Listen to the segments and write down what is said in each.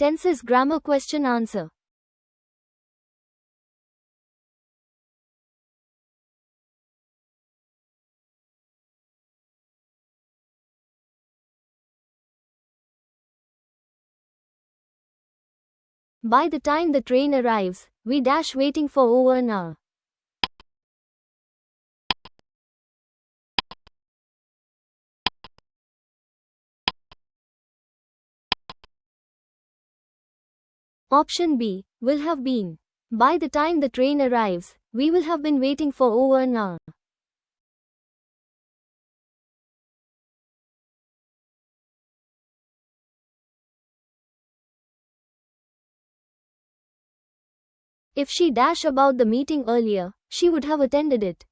Tenses grammar question answer. By the time the train arrives, we dash waiting for over an hour. Option B, will have been. By the time the train arrives, we will have been waiting for over an hour. If she dash about the meeting earlier, she would have attended it.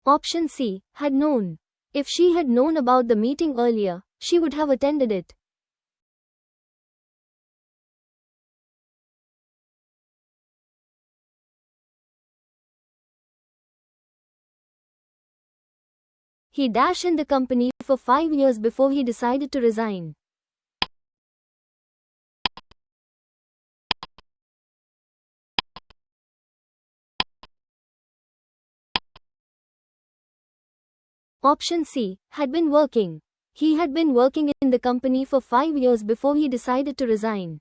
Option C, had known. If she had known about the meeting earlier, she would have attended it. He dashed in the company for 5 years before he decided to resign. Option C, had been working. He had been working in the company for 5 years before he decided to resign.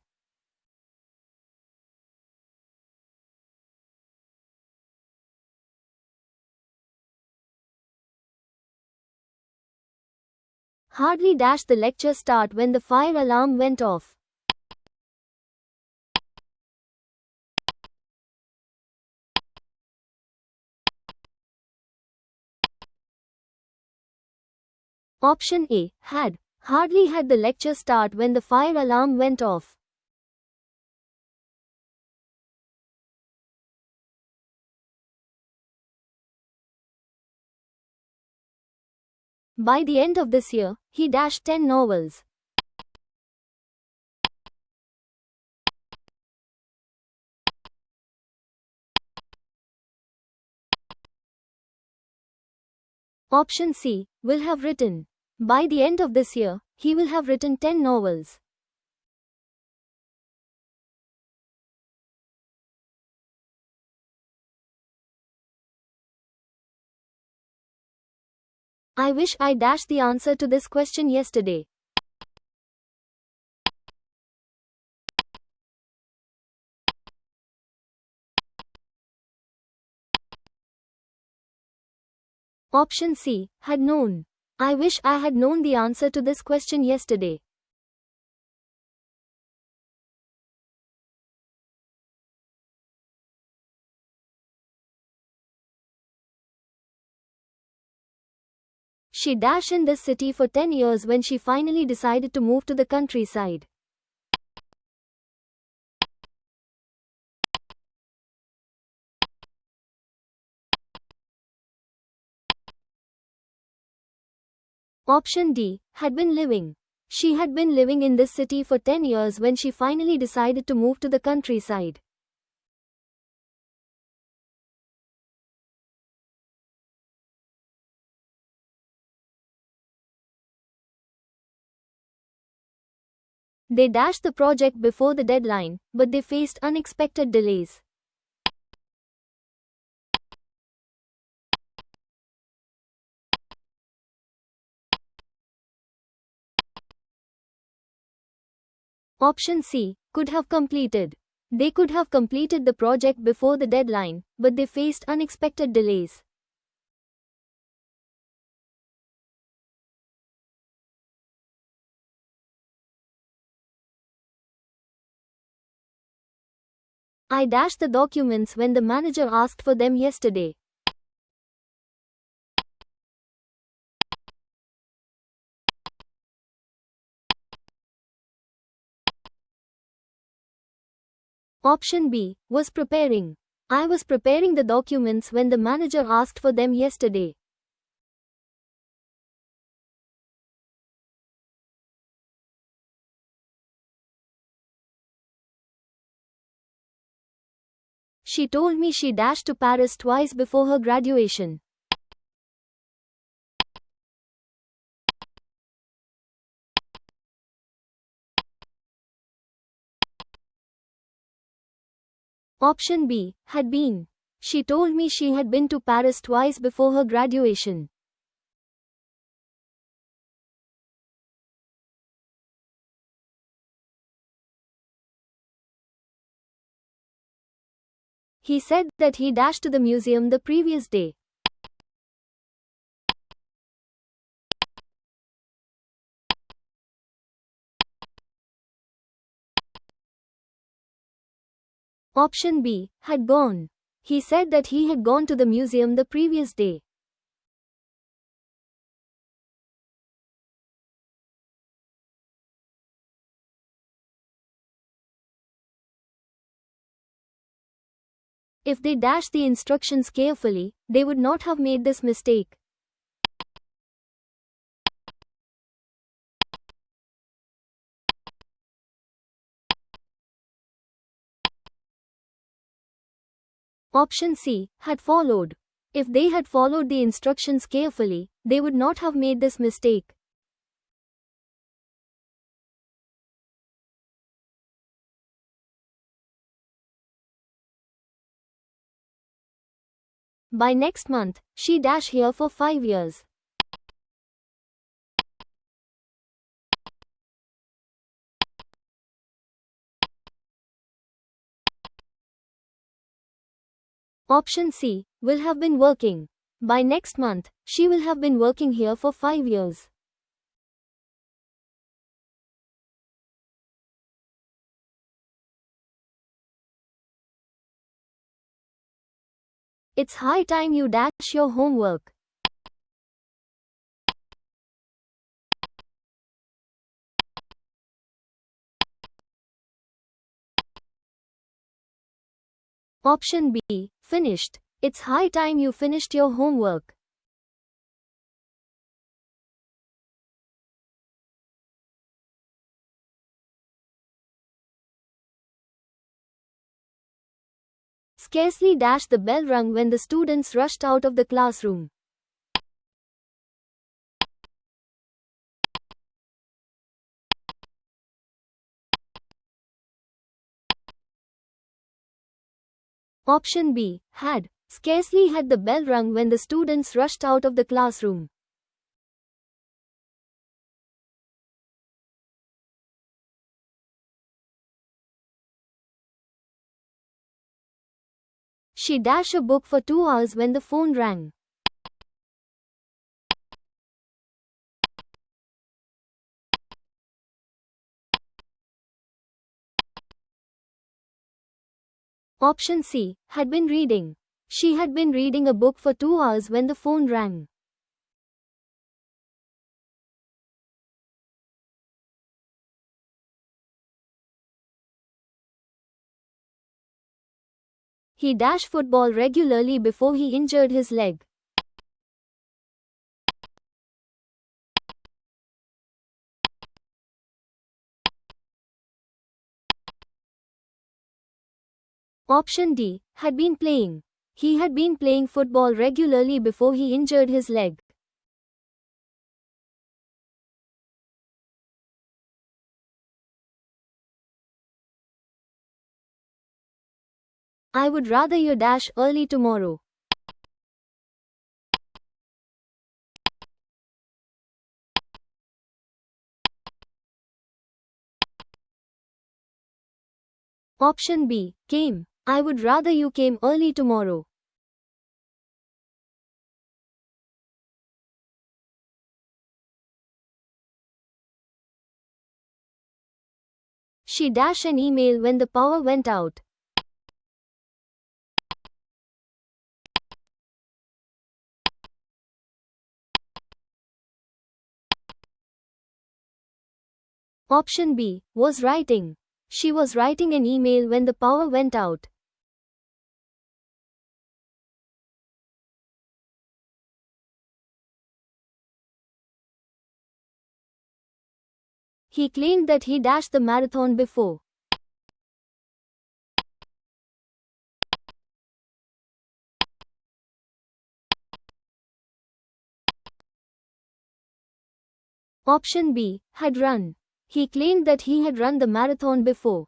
Hardly dashed the lecture start when the fire alarm went off. Option A, had. Hardly had the lecture start when the fire alarm went off. By the end of this year, he dashed 10 novels. Option C, will have written. By the end of this year, he will have written 10 novels. I wish I dashed the answer to this question yesterday. Option C, had known. I wish I had known the answer to this question yesterday. She dashed in this city for 10 years when she finally decided to move to the countryside. Option D, had been living. She had been living in this city for 10 years when she finally decided to move to the countryside. They dashed the project before the deadline, but they faced unexpected delays. Option C, could have completed. They could have completed the project before the deadline, but they faced unexpected delays. I dashed the documents when the manager asked for them yesterday. Option B, was preparing. I was preparing the documents when the manager asked for them yesterday. She told me she dashed to Paris twice before her graduation. Option B, had been. She told me she had been to Paris twice before her graduation. He said that he dashed to the museum the previous day. Option B, had gone. He said that he had gone to the museum the previous day. If they dashed the instructions carefully, they would not have made this mistake. Option C, had followed. If they had followed the instructions carefully, they would not have made this mistake. By next month, she dash here for 5 years. Option C, will have been working. By next month, she will have been working here for 5 years. It's high time you dash your homework. Option B, finished. It's high time you finished your homework. Scarcely dash the bell rung when the students rushed out of the classroom. Option B, had. Scarcely had the bell rung when the students rushed out of the classroom. She dashed a book for 2 hours when the phone rang. Option C, had been reading. She had been reading a book for 2 hours when the phone rang. He dashed football regularly before he injured his leg. Option D, had been playing. He had been playing football regularly before he injured his leg. I would rather you dash early tomorrow. Option B, came. I would rather you came early tomorrow. She dashed an email when the power went out. Option B, was writing. She was writing an email when the power went out. He claimed that he dashed the marathon before. Option B. Had run. He claimed that he had run the marathon before.